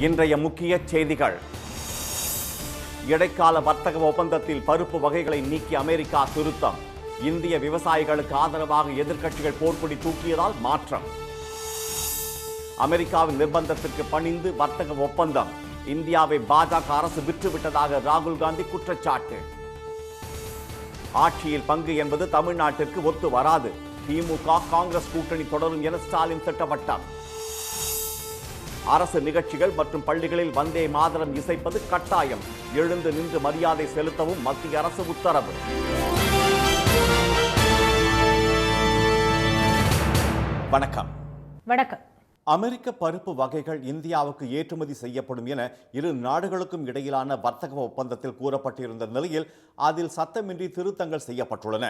இன்றைய முக்கிய செய்திகள். இடைக்கால வர்த்தக ஒப்பந்தத்தில் பருப்பு வகைகளை நீக்கி அமெரிக்கா திருத்தம். இந்திய விவசாயிகளுக்கு ஆதரவாக எதிர்க்கட்சிகள் போர்க்கொடி தூக்கியதால் மாற்றம். அமெரிக்காவின் நிர்பந்தத்திற்கு பணிந்து வர்த்தக ஒப்பந்தம். இந்தியாவை பாஜக அரசு விற்றுவிட்டதாக ராகுல் காந்தி குற்றச்சாட்டு. ஆட்சியில் பங்கு என்பது தமிழ்நாட்டிற்கு ஒத்து வராது. திமுக காங்கிரஸ் கூட்டணி தொடரும் என ஸ்டாலின் திட்டவட்டம். அரசு நிகழ்ச்சிகள் மற்றும் பள்ளிகளில் வந்தே மாதரம் இசைப்பது கட்டாயம். எழுந்து நின்று மரியாதை செலுத்தவும் மத்திய அரசு உத்தரவு. வணக்கம். வணக்கம். அமெரிக்க பருப்பு வகைகள் இந்தியாவுக்கு ஏற்றுமதி செய்யப்படும் என இரு நாடுகளுக்கும் இடையிலான வர்த்தக ஒப்பந்தத்தில் கூறப்பட்டிருந்த நிலையில் அதில் சத்தமின்றி திருத்தங்கள் செய்யப்பட்டுள்ளன.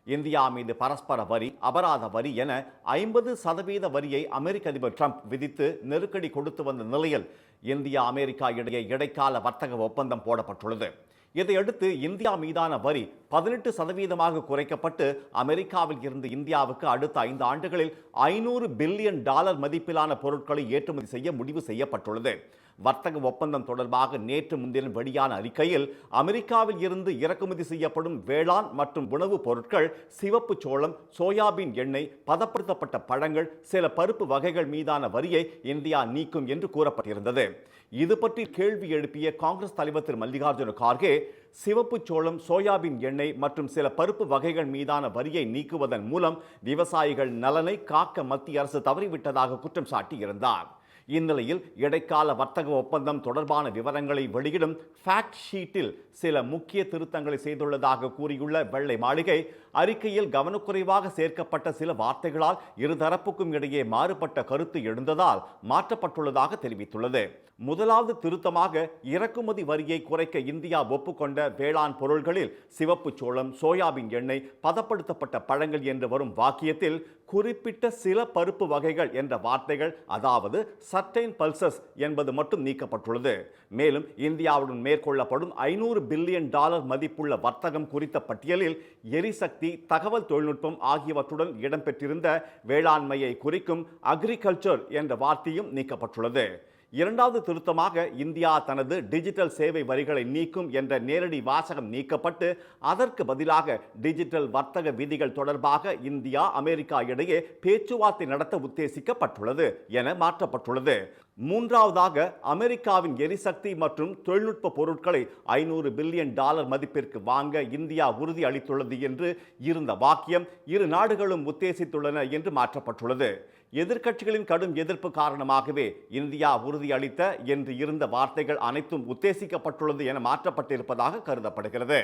இந்தியா மீது பரஸ்பர வரி, அபராத வரி என 50% வரியை அமெரிக்க அதிபர் ட்ரம்ப் விதித்து நெருக்கடி கொடுத்து வந்த நிலையில் இந்தியா அமெரிக்கா இடையே இடைக்கால வர்த்தக ஒப்பந்தம் போடப்பட்டுள்ளது. இதையடுத்து இந்தியா மீதான வரி 18% குறைக்கப்பட்டு அமெரிக்காவில் இருந்து இந்தியாவுக்கு அடுத்த 5 ஆண்டுகளில் $500 பில்லியன் மதிப்பிலான பொருட்களை ஏற்றுமதி செய்ய முடிவு செய்யப்பட்டுள்ளது. வர்த்தக ஒப்பந்தம் தொடர்பாக நேற்று முன்தினம் வெளியான அறிக்கையில் அமெரிக்காவில் இருந்து இறக்குமதி செய்யப்படும் வேளாண் மற்றும் உணவுப் பொருட்கள், சிவப்பு சோளம், சோயாபீன் எண்ணெய், பதப்படுத்தப்பட்ட பழங்கள், சில பருப்பு வகைகள் மீதான வரியை இந்தியா நீக்கும் என்று கூறப்பட்டிருந்தது. இது பற்றி கேள்வி எழுப்பிய காங்கிரஸ் தலைவர் திரு மல்லிகார்ஜுன கார்கே, சிவப்பு சோளம், சோயாபீன் எண்ணெய் மற்றும் சில பருப்பு வகைகள் மீதான வரியை நீக்குவதன் மூலம் விவசாயிகள் நலனை காக்க மத்திய அரசு தவறிவிட்டதாக குற்றம் சாட்டியிருந்தார். இந்நிலையில் இடைக்கால வர்த்தக ஒப்பந்தம் தொடர்பான விவரங்களை வெளியிடும் ஃபேக்ட் ஷீட்டில் சில முக்கிய திருத்தங்களை செய்துள்ளதாக கூறியுள்ள வெள்ளை மாளிகை, அறிக்கையில் கவனக்குறைவாக சேர்க்கப்பட்ட சில வார்த்தைகளால் இருதரப்புக்கும் இடையே மாறுபட்ட கருத்து எழுந்ததால் மாற்றப்பட்டுள்ளதாக தெரிவித்துள்ளது. முதலாவது திருத்தமாக இறக்குமதி வரியை குறைக்க இந்தியா ஒப்புக்கொண்ட வேளாண் பொருள்களில் சிவப்பு சோளம், சோயாபீன் எண்ணெய், பதப்படுத்தப்பட்ட பழங்கள் என்று வரும் வாக்கியத்தில் குறிப்பிட்ட சில பருப்பு வகைகள் என்ற வார்த்தைகள், அதாவது சர்டைன் பல்சஸ் என்பது மட்டும் நீக்கப்பட்டுள்ளது. மேலும் இந்தியாவுடன் மேற்கொள்ளப்படும் $500 பில்லியன் மதிப்புள்ள வர்த்தகம் குறித்த பட்டியலில் எரிசக்தி, தகவல் தொழில்நுட்பம் ஆகியவற்றுடன் இடம்பெற்றிருந்த வேளாண்மையை குறிக்கும் அக்ரிகல்ச்சர் என்ற வார்த்தையும் நீக்கப்பட்டுள்ளது. இரண்டாவது திருத்தமாக இந்தியா தனது டிஜிட்டல் சேவை வரிகளை நீக்கும் என்ற நேரடி வாசகம் நீக்கப்பட்டு அதற்கு பதிலாக டிஜிட்டல் வர்த்தக விதிகள் தொடர்பாக இந்தியா அமெரிக்கா இடையே பேச்சுவார்த்தை நடத்த உத்தேசிக்கப்பட்டுள்ளது என மாற்றப்பட்டுள்ளது. மூன்றாவதாக அமெரிக்காவின் எரிசக்தி மற்றும் தொழில்நுட்ப பொருட்களை $500 பில்லியன் மதிப்பிற்கு வாங்க இந்தியா உறுதி அளித்துள்ளது என்று இருந்த வாக்கியம் இரு நாடுகளும் உத்தேசித்துள்ளன என்று மாற்றப்பட்டுள்ளது. எதிர்க்கட்சிகளின் கடும் எதிர்ப்பு காரணமாகவே இந்தியா உறுதி அளித்த என்று இருந்த வார்த்தைகள் அனைத்தும் உத்தேசிக்கப்பட்டுள்ளது என மாற்றப்பட்டிருப்பதாக கருதப்படுகிறது.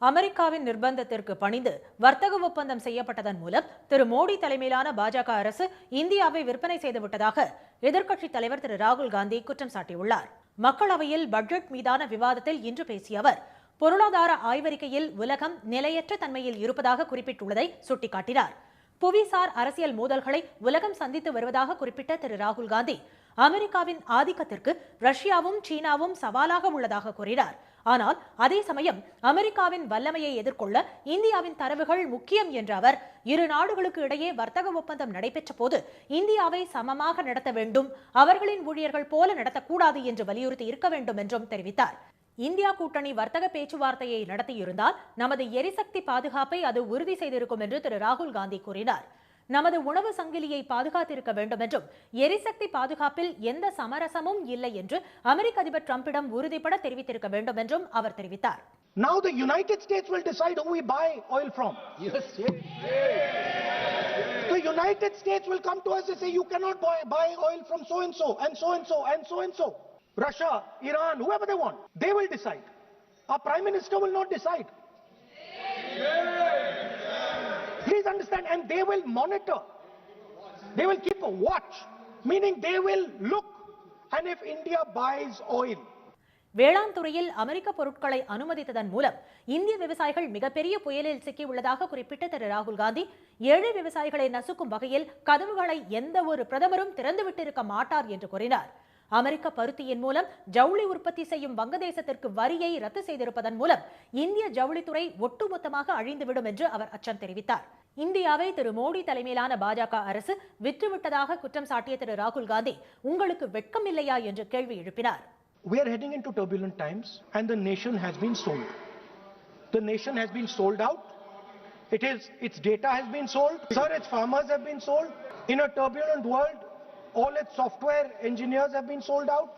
அமெரிக்காவின் நிர்பந்தத்திற்கு பணிந்து வர்த்தக ஒப்பந்தம் செய்யப்பட்டதன் மூலம் திரு மோடி தலைமையிலான பாஜக அரசு இந்தியாவை விற்பனை செய்துவிட்டதாக எதிர்க்கட்சித் தலைவர் திரு ராகுல் காந்தி குற்றம் சாட்டியுள்ளார். மக்களவையில் பட்ஜெட் மீதான விவாதத்தில் இன்று பேசிய அவர், பொருளாதார ஆய்வறிக்கையில் உலகம் நிலையற்ற தன்மையில் இருப்பதாக குறிப்பிட்டுள்ளதை சுட்டிக்காட்டினார். புவிசார் அரசியல் மோதல்களை உலகம் சந்தித்து வருவதாக குறிப்பிட்ட திரு ராகுல் காந்தி, அமெரிக்காவின் ஆதிக்கத்திற்கு ரஷ்யாவும் சீனாவும் சவாலாக உள்ளதாக கூறினார். ஆனால் அதே சமயம் அமெரிக்காவின் வல்லமையை எதிர்கொள்ள இந்தியாவின் தரவுகள் முக்கியம் என்ற அவர், இரு நாடுகளுக்கு இடையே வர்த்தக ஒப்பந்தம் நடைபெற்ற போது இந்தியாவை சமமாக நடத்த வேண்டும், அவர்களின் ஊழியர்கள் போல நடத்தக்கூடாது என்று வலியுறுத்தி இருக்க வேண்டும் என்றும் தெரிவித்தார். இந்தியா கூட்டணி வர்த்தக பேச்சுவார்த்தையை நடத்தியிருந்தால் நமது எரிசக்தி பாதுகாப்பை அது உறுதி செய்திருக்கும் என்று திரு ராகுல் காந்தி கூறினார். நமது உணவு சங்கிலியை பாதுகாத்திருக்க வேண்டும் என்றும், எரிசக்தி பாதுகாப்பில் எந்த சமரசமும் இல்லை என்று அமெரிக்க அதிபர் ட்ரம்பிடம் உறுதிபட தெரிவித்திருக்க வேண்டும் என்றும் அவர் தெரிவித்தார். Now the United States will decide who we buy oil from. Yes. The United States will come to us and say you cannot buy oil from so and so and so and so and so and so. Russia, Iran, whoever they want, they will decide. Our Prime Minister will not decide. Please understand, and they will monitor. They will keep a watch, meaning they will look, and if India buys oil. வேளாண் துறையில் அமெரிக்க பொருட்களை அனுமதித்ததன் மூலம் இந்திய விவசாயிகள் மிகப்பெரிய புயலில் சிக்கியுள்ளதாக குறிப்பிட்ட திரு ராகுல் காந்தி, ஏழை விவசாயிகளை நசுக்கும் வகையில் கதவுகளை எந்த ஒரு பிரதமரும் திறந்துவிட்டிருக்க மாட்டார் என்று கூறினார். அமெரிக்க பருத்தியின் மூலம் ஜவுளி உற்பத்தி செய்யும் வங்கதேசத்திற்கு வரியை ரத்து செய்திருப்பதன் மூலம் இந்திய ஜவுளித்துறை ஒட்டுமொத்தமாக அழிந்துவிடும் என்று அவர் அச்சம் தெரிவித்தார். இந்தியாவை திரு மோடி தலைமையிலான பாஜக அரசு விற்றுவிட்டதாக குற்றம் சாட்டிய திரு ராகுல் காந்தி உங்களுக்கு வெட்கம் இல்லையா என்று கேள்வி எழுப்பினார். We are heading into turbulent times and the nation has been sold. The nation has been sold out. Its data has been sold. Sir, its farmers have been sold. In a turbulent world, all its software engineers have been sold out.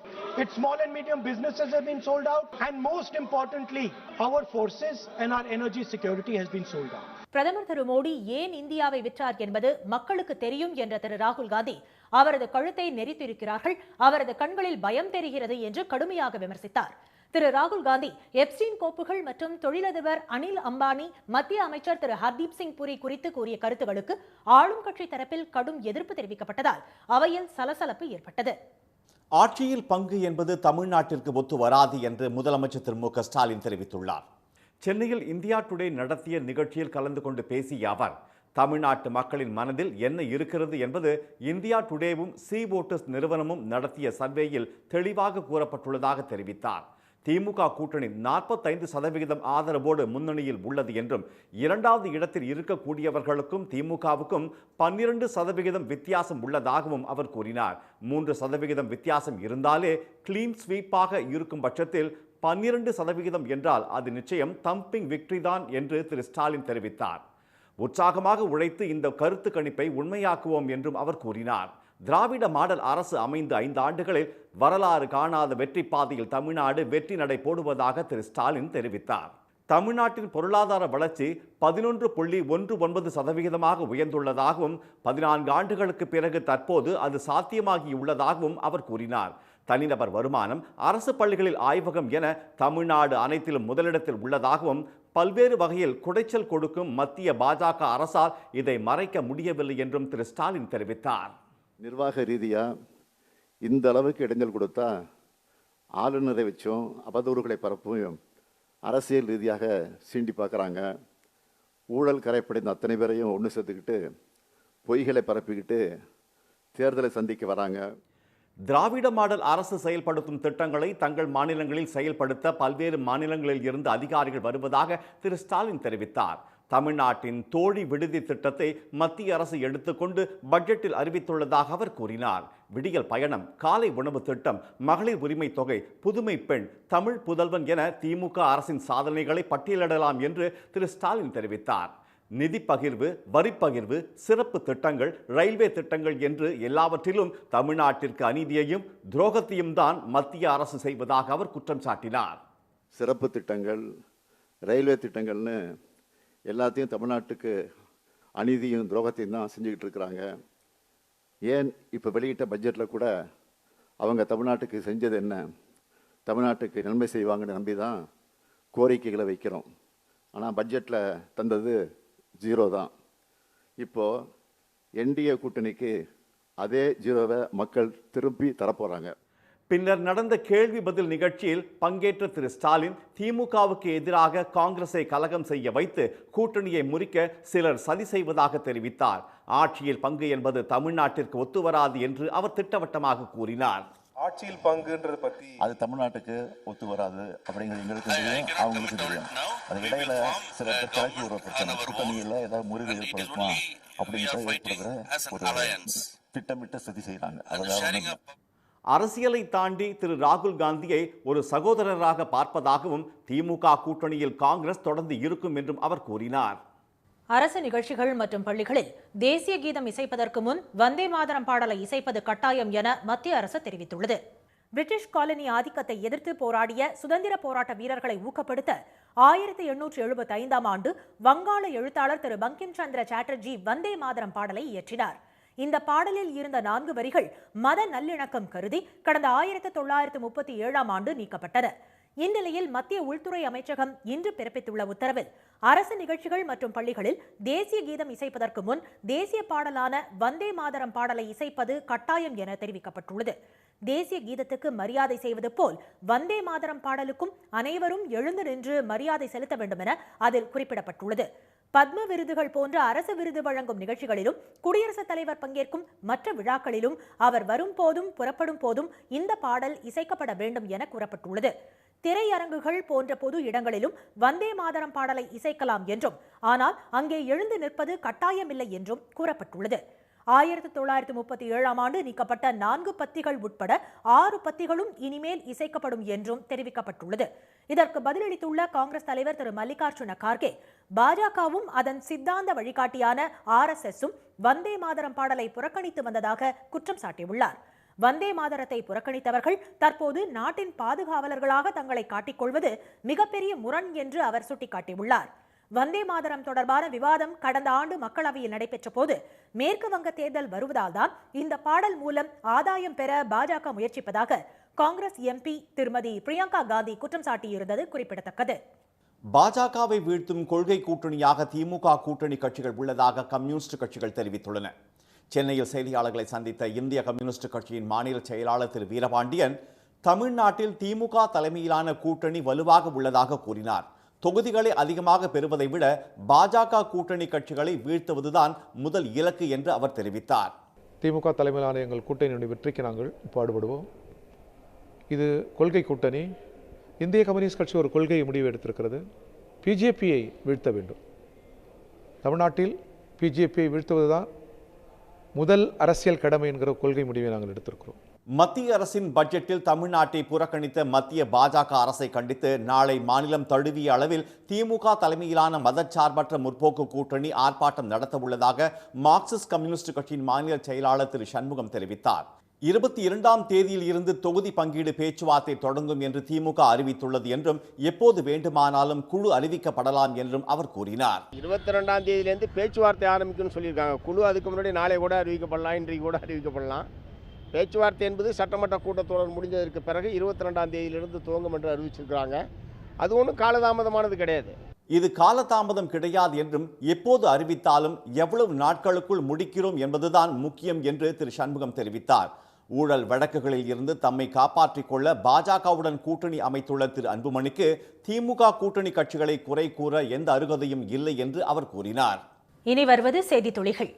Its small and medium businesses have been sold out. And most importantly, our forces and our energy security has been sold out. பிரதமர் திரு மோடி ஏன் இந்தியாவை விற்றார் என்பது மக்களுக்கு தெரியும் என்ற திரு ராகுல் காந்தி அவரது கழுத்தை நெரித்திருக்கிறார்கள், அவரது கண்களில் பயம் தெரிகிறது என்று கடுமையாக விமர்சித்தார். திரு ராகுல் காந்தி எப்ஸ்டீன் கோப்புகள் மற்றும் தொழிலதிபர் அனில் அம்பானி, மத்திய அமைச்சர் திரு ஹர்தீப் சிங் புரி குறித்து கூறிய கருத்துகளுக்கு ஆளும் கட்சி தரப்பில் கடும் எதிர்ப்பு தெரிவிக்கப்பட்டதால் அவையில் சலசலப்பு ஏற்பட்டது. ஆட்சியில் பங்கு என்பது தமிழ்நாட்டிற்கு ஒத்து வராது என்று முதலமைச்சர் திரு மு க ஸ்டாலின் தெரிவித்துள்ளார். சென்னையில் இந்தியா டுடே நடத்திய நிகழ்ச்சியில் கலந்து கொண்டு பேசிய அவர், தமிழ்நாட்டு மக்களின் மனதில் என்ன இருக்கிறது என்பது இந்தியா டுடேவும் சி வோட்டர்ஸ் நிறுவனமும் நடத்திய சர்வேயில் தெளிவாக கூறப்பட்டுள்ளதாக தெரிவித்தார். திமுக கூட்டணி 45% ஆதரவோடு முன்னணியில் உள்ளது என்றும், இரண்டாவது இடத்தில் இருக்கக்கூடியவர்களுக்கும் திமுகவுக்கும் 12% வித்தியாசம் உள்ளதாகவும் அவர் கூறினார். 3% வித்தியாசம் இருந்தாலே கிளீன் ஸ்வீப்பாக இருக்கும் பட்சத்தில் 12% என்றால் அது நிச்சயம் தம்பிங் விக்டரி தான் என்று திரு ஸ்டாலின் தெரிவித்தார். உற்சாகமாக உழைத்து இந்த கருத்து கணிப்பை உண்மையாக்குவோம் என்றும் அவர் கூறினார். திராவிட மாடல் அரசு அமைந்து 5 ஆண்டுகளில் வரலாறு காணாத வெற்றி பாதையில் தமிழ்நாடு வெற்றி நடை போடுவதாக திரு ஸ்டாலின் தெரிவித்தார். தமிழ்நாட்டின் பொருளாதார வளர்ச்சி 11.19% உயர்ந்துள்ளதாகவும் 14 ஆண்டுகளுக்கு பிறகு தற்போது அது சாத்தியமாகியுள்ளதாகவும் அவர் கூறினார். தனிநபர் வருமானம், அரசு பள்ளிகளில் ஆய்வகம் என தமிழ்நாடு அனைத்திலும் முதலிடத்தில் உள்ளதாகவும், பல்வேறு வகையில் குடைச்சல் கொடுக்கும் மத்திய பாஜக அரசால் இதை மறைக்க முடியவில்லை என்றும் திரு ஸ்டாலின் தெரிவித்தார். நிர்வாக ரீதியாக இந்த அளவுக்கு இடைஞ்சல் கொடுத்தா ஆளுநரை வச்சும் அவதூறுகளை பரப்பும் அரசியல் ரீதியாக சீண்டி பார்க்குறாங்க. ஊழல் கரைப்படைந்த அத்தனை பேரையும் ஒன்று சேர்த்துக்கிட்டு பொய்களை பரப்பிக்கிட்டு தேர்தலை சந்திக்க வராங்க. திராவிட மாடல் அரசு செயல்படுத்தும் திட்டங்களை தங்கள் மாநிலங்களில் செயல்படுத்த பல்வேறு மாநிலங்களில் இருந்து அதிகாரிகள் வருவதாக திரு ஸ்டாலின் தெரிவித்தார். தமிழ்நாட்டின் தோழி விடுதி திட்டத்தை மத்திய அரசு எடுத்துக்கொண்டு பட்ஜெட்டில் அறிவித்துள்ளதாக அவர் கூறினார். விடியல் பயணம், காலை உணவு திட்டம், மகளிர் உரிமை தொகை, புதுமை பெண், தமிழ் புதல்வன் என திமுக அரசின் சாதனைகளை பட்டியலிடலாம் என்று திரு ஸ்டாலின் தெரிவித்தார். நிதி பகிர்வு, வரி பகிர்வு, சிறப்பு திட்டங்கள், ரயில்வே திட்டங்கள் என்று எல்லாவற்றிலும் தமிழ்நாட்டிற்கு அநீதியையும் துரோகத்தையும் தான் மத்திய அரசு செய்வதாக அவர் குற்றம் சாட்டினார். சிறப்பு திட்டங்கள், ரயில்வே திட்டங்கள்னு எல்லாத்தையும் தமிழ்நாட்டுக்கு அநீதியும் துரோகத்தையும் தான் செஞ்சுக்கிட்டு இருக்கிறாங்க. ஏன் இப்போ வெளியிட்ட பட்ஜெட்டில் கூட அவங்க தமிழ்நாட்டுக்கு செஞ்சது என்ன, தமிழ்நாட்டுக்கு நன்மை செய்வாங்கன்னு நம்பி தான் கோரிக்கைகளை வைக்கிறோம். ஆனால் பட்ஜெட்டில் தந்தது 0 தான். இப்போது என்டிஏ கூட்டணிக்கு அதே 0வை மக்கள் திருப்பி தரப்போகிறாங்க. பின்னர் நடந்த கேள்வி பதில் நிகழ்ச்சியில் பங்கேற்ற திரு ஸ்டாலின், திமுகவுக்கு எதிராக காங்கிரஸை கலகம் செய்ய வைத்து கூட்டணியை முறிக்க சிலர் சதி செய்வதாக தெரிவித்தார். ஆட்சியில் பங்கு என்பது தமிழ்நாட்டிற்கு ஒத்துவராது என்று அவர் திட்டவட்டமாக கூறினார். ஆட்சியில் பங்குன்றது பத்தி அது தமிழ்நாட்டுக்கு ஒத்து வராது அப்படிங்கிறது எங்களுக்கு தெரியும், அவங்களுக்கு தெரியும். அது இடையில சில கிளப்பி ஒரு பிரச்சனை, கூட்டணியில் ஏதாவது முறிவு ஏற்படுத்துமா அப்படிங்கிற ஏற்படுகிற ஒரு திட்டமிட்ட சதி செய்யறாங்க. அதாவது அரசியலை தாண்டி திரு ராகுல் காந்தியை ஒரு சகோதரராக பார்ப்பதாகவும், திமுக கூட்டணியில் காங்கிரஸ் தொடர்ந்து இருக்கும் என்றும் அவர் கூறினார். அரசு நிகழ்ச்சிகள் மற்றும் பள்ளிகளில் தேசிய கீதம் இசைப்பதற்கு முன் வந்தே மாதரம் பாடலை இசைப்பது கட்டாயம் என மத்திய அரசு தெரிவித்துள்ளது. பிரிட்டிஷ் காலனி ஆதிக்கத்தை எதிர்த்து போராடிய சுதந்திர போராட்ட வீரர்களை ஊக்கப்படுத்த 1875ஆம் ஆண்டு வங்காள எழுத்தாளர் திரு பங்கிம் சந்திர சாட்டர்ஜி வந்தே மாதரம் பாடலை இயற்றினார். இந்த பாடலில் இருந்த 4 வரிகள் மத நல்லிணக்கம் கருதி கடந்த 1937ஆம் ஆண்டு நீக்கப்பட்டன. இந்நிலையில் மத்திய உள்துறை அமைச்சகம் இன்று பிறப்பித்துள்ள உத்தரவில் அரசு நிகழ்ச்சிகள் மற்றும் பள்ளிகளில் தேசிய கீதம் இசைப்பதற்கு முன் தேசிய பாடலான வந்தே மாதரம் பாடலை இசைப்பது கட்டாயம் என தெரிவிக்கப்பட்டுள்ளது. தேசிய கீதத்துக்கு மரியாதை செய்வது போல் வந்தே மாதரம் பாடலுக்கும் அனைவரும் எழுந்து நின்று மரியாதை செலுத்த வேண்டும் என அதில் குறிப்பிடப்பட்டுள்ளது. பத்ம விருதுகள் போன்ற அரசு விருது வழங்கும் நிகழ்ச்சிகளிலும் குடியரசுத் தலைவர் பங்கேற்கும் மற்ற விழாக்களிலும் அவர் வரும் போதும் புறப்படும் போதும் இந்த பாடல் இசைக்கப்பட வேண்டும் என கூறப்பட்டுள்ளது. திரையரங்குகள் போன்ற பொது இடங்களிலும் வந்தே மாதரம் பாடலை இசைக்கலாம் என்றும், ஆனால் அங்கே எழுந்து நிற்பது கட்டாயமில்லை என்றும் கூறப்பட்டுள்ளது. 1937ஆம் ஆண்டு நீக்கப்பட்ட 4 பத்திகள் உட்பட 6 பத்திகளும் இனிமேல் இசைக்கப்படும் என்றும் தெரிவிக்கப்பட்டுள்ளது. இதற்கு பதிலளித்துள்ள காங்கிரஸ் தலைவர் திரு மல்லிகார்ஜுன கார்கே, பாஜகவும் அதன் சித்தாந்த வழிகாட்டியான RSSம் வந்தே மாதரம் பாடலை புறக்கணித்து வந்ததாக குற்றம் சாட்டியுள்ளார். வந்தே மாதரத்தை புறக்கணித்தவர்கள் தற்போது நாட்டின் பாதுகாவலர்களாக தங்களை காட்டிக்கொள்வது மிகப்பெரிய முரண் என்று அவர் சுட்டிக்காட்டியுள்ளார். வந்தே மாதரம் தொடர்பான விவாதம் கடந்த ஆண்டு மக்களவையில் நடைபெற்ற போது மேற்கு வங்க தேர்தல் வருவதால் தான் இந்த பாடல் மூலம் ஆதாயம் பெற பாஜக முயற்சிப்பதாக காங்கிரஸ் MP திருமதி பிரியங்கா காந்தி குற்றம் சாட்டியிருந்தது குறிப்பிடத்தக்கது. பாஜகவை வீழ்த்தும் கொள்கை கூட்டணியாக திமுக கூட்டணி கட்சிகள் உள்ளதாக கம்யூனிஸ்ட் கட்சிகள் தெரிவித்துள்ளன. சென்னையில் செய்தியாளர்களை சந்தித்த இந்திய கம்யூனிஸ்ட் கட்சியின் மாநில செயலாளர் திரு வீரபாண்டியன், தமிழ்நாட்டில் திமுக தலைமையிலான கூட்டணி வலுவாக உள்ளதாக கூறினார். தொகுதிகளை அதிகமாக பெறுவதை விட பாஜக கூட்டணி கட்சிகளை வீழ்த்துவதுதான் முதல் இலக்கு என்று அவர் தெரிவித்தார். திமுக தலைமையிலான எங்கள் கூட்டணியுடைய வெற்றிக்கு நாங்கள் பாடுபடுவோம். இது கொள்கை கூட்டணி. இந்திய கம்யூனிஸ்ட் கட்சி ஒரு கொள்கை முடிவு எடுத்திருக்கிறது. பிஜேபியை வீழ்த்த வேண்டும். தமிழ்நாட்டில் பிஜேபியை வீழ்த்துவதுதான் முதல் அரசியல் கடமை என்கிற கொள்கை முடிவை நாங்கள் எடுத்திருக்கிறோம். மத்திய அரசின் பட்ஜெட்டில் தமிழ்நாட்டை புறக்கணித்த மத்திய பாஜக அரசை கண்டித்து நாளை மாநிலம் தழுவிய அளவில் திமுக தலைமையிலான மதச்சார்பற்ற முற்போக்கு கூட்டணி ஆர்ப்பாட்டம் நடத்த உள்ளதாக மார்க்சிஸ்ட் கம்யூனிஸ்ட் கட்சியின் மாநில செயலாளர் திரு சண்முகம் தெரிவித்தார். 22ஆம் தேதியில் இருந்து தொகுதி பங்கீடு பேச்சுவார்த்தை தொடங்கும் என்று திமுக அறிவித்துள்ளது என்றும், எப்போது வேண்டுமானாலும் குழு அறிவிக்கப்படலாம் என்றும் அவர் கூறினார். 22ஆம் தேதியிலிருந்து பேச்சுவார்த்தை ஆரம்பிக்கும்னு சொல்லியிருக்காங்க. குழு அதுக்கு முன்னாடி நாளை கூட அறிவிக்கப்படலாம், இன்றைக்கு கூட அறிவிக்கப்படலாம். பேச்சுவார்த்தை என்பது சட்டமன்ற கூட்டத்தொடர் முடிஞ்சதற்கு பிறகு 22ஆம் தேதியிலிருந்து துவங்கும் என்று அறிவிச்சிருக்கிறாங்க. அது ஒன்றும் காலதாமதமானது கிடையாது. இது காலதாமதம் கிடையாது என்றும், எப்போது அறிவித்தாலும் எவ்வளவு நாட்களுக்குள் முடிக்கிறோம் என்பதுதான் முக்கியம் என்று திரு சண்முகம் தெரிவித்தார். ஊழல் வழக்குகளில் இருந்து தம்மை காப்பாற்றிக் கொள்ள பாஜகவுடன் கூட்டணி அமைத்துள்ள திரு அன்புமணிக்கு திமுக கூட்டணி கட்சிகளை குறை கூற எந்த அருகதையும் இல்லை என்று அவர் கூறினார். இனி வருவது செய்தி துளிகள்.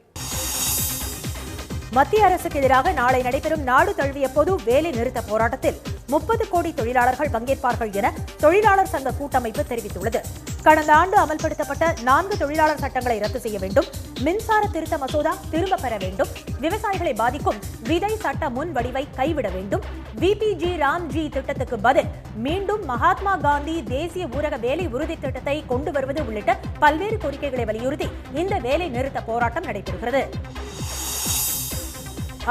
மத்திய அரசுக்கு எதிராக நாளை நடைபெறும் நாடு தழுவிய பொது வேலை நிறுத்த போராட்டத்தில் 30 கோடி தொழிலாளர்கள் பங்கேற்பார்கள் என தொழிலாளர் சங்க கூட்டமைப்பு தெரிவித்துள்ளது. கடந்த ஆண்டு அமல்படுத்தப்பட்ட 4 தொழிலாளர் சட்டங்களை ரத்து செய்ய வேண்டும், மின்சார திருத்த மசோதா திரும்ப பெற வேண்டும், விவசாயிகளை பாதிக்கும் விதை சட்ட முன் வடிவை கைவிட வேண்டும், VPG ராம்ஜி திட்டத்துக்கு பதில் மீண்டும் மகாத்மா காந்தி தேசிய ஊரக வேலை உறுதி திட்டத்தை கொண்டு வருவது உள்ளிட்ட பல்வேறு கோரிக்கைகளை வலியுறுத்தி இந்த வேலை நிறுத்த போராட்டம் நடைபெறுகிறது.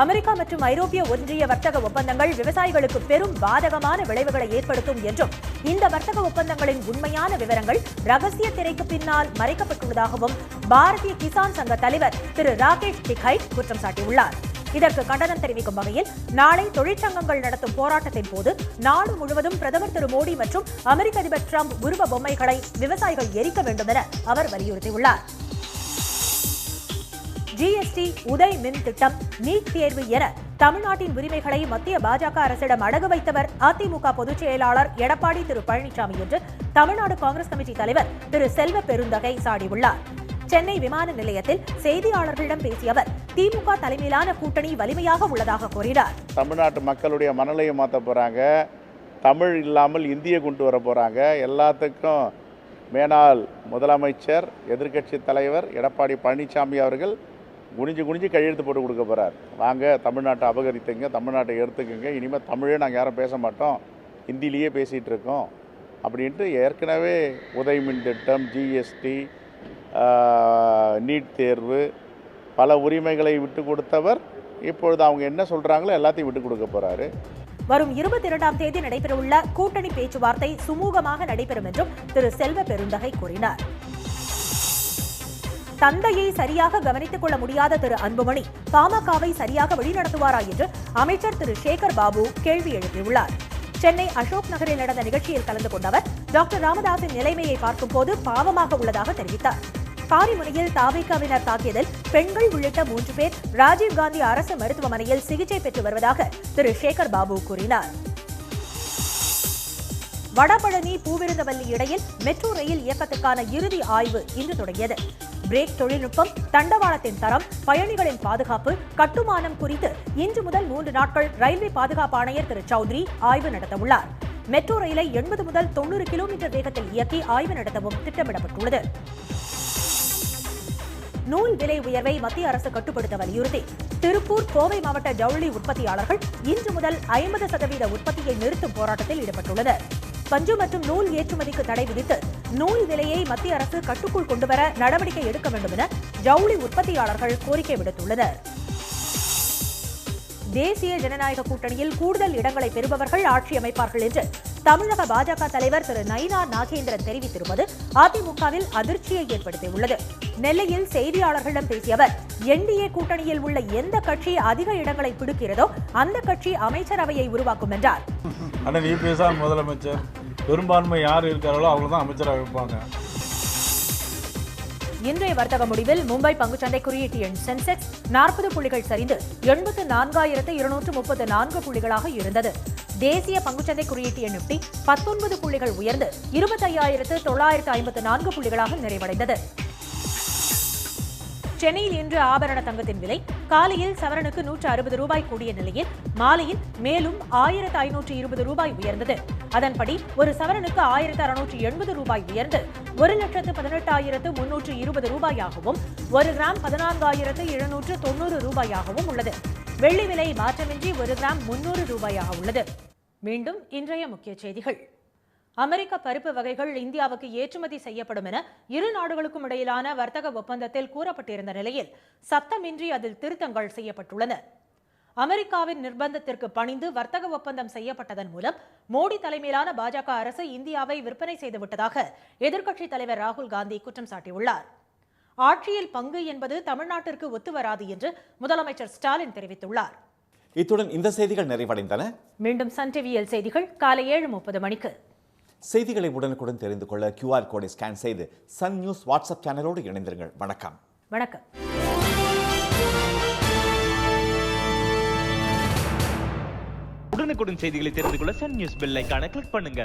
அமெரிக்கா மற்றும் ஐரோப்பிய ஒன்றிய வர்த்தக ஒப்பந்தங்கள் விவசாயிகளுக்கு பெரும் பாதகமான விளைவுகளை ஏற்படுத்தும் என்றும், இந்த வர்த்தக ஒப்பந்தங்களின் உண்மையான விவரங்கள் ரகசிய திரைக்கு பின்னால் மறைக்கப்பட்டுள்ளதாகவும் பாரதிய கிசான் சங்க தலைவர் திரு ராகேஷ் டிகைட் குற்றம் சாட்டியுள்ளார். இதற்கு கண்டனம் தெரிவிக்கும் வகையில் நாளை தொழிற்சங்கங்கள் நடத்தும் போராட்டத்தின் போது நாடு முழுவதும் பிரதமர் திரு மோடி மற்றும் அமெரிக்க அதிபர் டிரம்ப் உருவ பொம்மைகளை விவசாயிகள் எரிக்க வேண்டும் என அவர் வலியுறுத்தியுள்ளார். GST, உதய் மின் திட்டம், நீட் தேர்வு என தமிழ்நாட்டின் உரிமைகளை மத்திய பாஜக அரசிடம் அடகு வைத்தவர் அதிமுக பொதுச் செயலாளர் எடப்பாடி திரு பழனிசாமி என்று தமிழ்நாடு காங்கிரஸ் கமிட்டி தலைவர் திரு செல்வ பெருந்தகை சாடியுள்ளார். சென்னை விமான நிலையத்தில் செய்தியாளர்களிடம் பேசிய அவர் திமுக தலைமையிலான கூட்டணி வலிமையாக உள்ளதாக கூறினார். தமிழ்நாட்டு மக்களுடைய மனநிலையை மாற்ற போறாங்க, தமிழ் இல்லாமல் இந்தியை கொண்டு வர போறாங்க. எல்லாத்துக்கும் மேனால் முதலமைச்சர் எதிர்க்கட்சி தலைவர் எடப்பாடி பழனிசாமி அவர்கள் குனிஞ்சு கையெழுத்து போட்டு கொடுக்க போகிறார். வாங்க தமிழ்நாட்டை அபகரித்துங்க, தமிழ்நாட்டை எடுத்துக்கங்க, இனிமேல் தமிழே நாங்கள் யாரும் பேச மாட்டோம், ஹிந்திலேயே பேசிகிட்டு இருக்கோம் அப்படின்ட்டு ஏற்கனவே உதய் மின் திட்டம், GST, நீட் தேர்வு, பல உரிமைகளை விட்டு கொடுத்தவர் இப்பொழுது அவங்க என்ன சொல்கிறாங்களோ எல்லாத்தையும் விட்டு கொடுக்க போகிறாரு. வரும் 22ஆம் தேதி நடைபெறவுள்ள கூட்டணி பேச்சுவார்த்தை சுமூகமாக நடைபெறும் என்றும் திரு செல்வ பெருந்தகை கூறினார். தந்தையை சரியாக கவனித்துக் கொள்ள முடியாத திரு அன்புமணி பாமகவை சரியாக வழிநடத்துவாரா என்று அமைச்சர் திரு சேகர் பாபு கேள்வி எழுப்பியுள்ளார். சென்னை அசோக் நகரில் நடந்த நிகழ்ச்சியில் கலந்து கொண்ட அவர் டாக்டர் ராமதாசின் நிலைமையை பார்க்கும் போது பாவமாக உள்ளதாக தெரிவித்தார். காரிமுனையில் தாவேகாவினர் தாக்கியதில் பெண்கள் உள்ளிட்ட 3 பேர் ராஜீவ்காந்தி அரசு மருத்துவமனையில் சிகிச்சை பெற்று வருவதாக திரு சேகர் பாபு கூறினார். வடபழனி பூவிருந்தவல்லி இடையில் மெட்ரோ ரயில் இயக்கத்துக்கான இறுதி ஆய்வு இன்று தொடங்கியது. பிரேக் தொழில்நுட்பம், தண்டவாளத்தின் தரம், பயணிகளின் பாதுகாப்பு, கட்டுமானம் குறித்து இன்று முதல் 3 நாட்கள் ரயில்வே பாதுகாப்பு ஆணையர் திரு சௌத்ரி ஆய்வு நடத்தவுள்ளார். மெட்ரோ ரயிலை 80 முதல் 90 கிலோமீட்டர் வேகத்தில் இயக்கி ஆய்வு நடத்தவும் திட்டமிடப்பட்டுள்ளது. நூல் விலை உயர்வை மத்திய அரசு கட்டுப்படுத்த வலியுறுத்தி திருப்பூர், கோவை மாவட்ட ஜவுளி உற்பத்தியாளர்கள் இன்று முதல் 50% உற்பத்தியை நிறுத்தும் போராட்டத்தில் ஈடுபட்டுள்ளனர். பஞ்சு மற்றும் நூல் ஏற்றுமதிக்கு தடை விதித்து நூல் விலையை மத்திய அரசு கட்டுக்குள் கொண்டுவர நடவடிக்கை எடுக்க வேண்டும் என ஜவுளி உற்பத்தியாளர்கள் கோரிக்கை விடுத்துள்ளனர். தேசிய ஜனநாயக கூட்டணியில் கூடுதல் இடங்களை பெறுபவர்கள் ஆட்சி அமைப்பார்கள் என்று தமிழக பாஜக தலைவர் திரு நயினா நாகேந்திரன் தெரிவித்திருப்பது அதிமுகவில் அதிர்ச்சியை ஏற்படுத்தியுள்ளது. நெல்லையில் செய்தியாளர்களிடம் பேசிய அவர், என்டிஏ கூட்டணியில் உள்ள எந்த கட்சி அதிக இடங்களை பிடிக்கிறதோ அந்த கட்சி அமைச்சரவையை உருவாக்கும் என்றார். அண்ணன் இபிஎஸ் முதலமைச்சர், பெரும்பான்மை யார் இருக்கார்களோ அவங்க தான் அமைச்சராக வைப்பாங்க. இன்றைய வர்த்தக முடிவில் மும்பை பங்குச்சந்தை குறியீட்டு எண் சென்செக்ஸ் 40 புள்ளிகள் சரிந்து 84,234 புள்ளிகளாக இருந்தது. தேசிய பங்குச்சந்தை குறியீட்டு எண் நிப்டி 19 புள்ளிகள் உயர்ந்து 25,954 புள்ளிகளாக நிறைவடைந்தது. சென்னையில் இன்று ஆபரண தங்கத்தின் விலை காலையில் சவரனுக்கு 160 ரூபாய் கூடிய நிலையில் மாலையில் மேலும் 1,520 ரூபாய் உயர்ந்தது. அதன்படி ஒரு சவரனுக்கு 1,680 ரூபாய் உயர்ந்து 1,18,320 ரூபாயாகவும் 1 கிராம் 14,790 ரூபாயாகவும் உள்ளது. வெள்ளி விலை மாற்றமின்றி 1 கிராம் 300 ரூபாயாக உள்ளது. மீண்டும் இன்றைய முக்கிய செய்திகள். அமெரிக்க பருப்பு வகைகள் இந்தியாவுக்கு ஏற்றுமதி செய்யப்படும் என இரு நாடுகளுக்கும் இடையிலான வர்த்தக ஒப்பந்தத்தில் கூறப்பட்டிருந்த நிலையில் சத்தமின்றி அதில் திருத்தங்கள் செய்யப்பட்டுள்ளன. அமெரிக்காவின் நிர்பந்தத்திற்கு பணிந்து வர்த்தக ஒப்பந்தம் செய்யப்பட்டதன் மூலம் மோடி தலைமையிலான பாஜக அரசு இந்தியாவை விற்பனை செய்துவிட்டதாக எதிர்க்கட்சித் தலைவர் ராகுல் காந்தி குற்றம் சாட்டியுள்ளார். ஆட்சியில் பங்கு என்பது தமிழ்நாட்டிற்கு ஒத்துவராது என்று முதலமைச்சர் ஸ்டாலின் தெரிவித்துள்ளார். இத்துடன் இந்த செய்திகள் நிறைவடைந்தன. மீண்டும் சன் டிவியில் செய்திகள் காலை 7:30 மணிக்கு. செய்திகளை உடனுக்குடன் தெரிந்து கொள்ள QR கோடை ஸ்கேன் செய்து சன் நியூஸ் வாட்ஸ்அப் சேனலோடு இணைந்திருங்கள். வணக்கம். வணக்கம். உடனுக்குடன் செய்திகளை தெரிந்து கொள்ள சன் நியூஸ் பெல் ஐகானை கிளிக் பண்ணுங்க.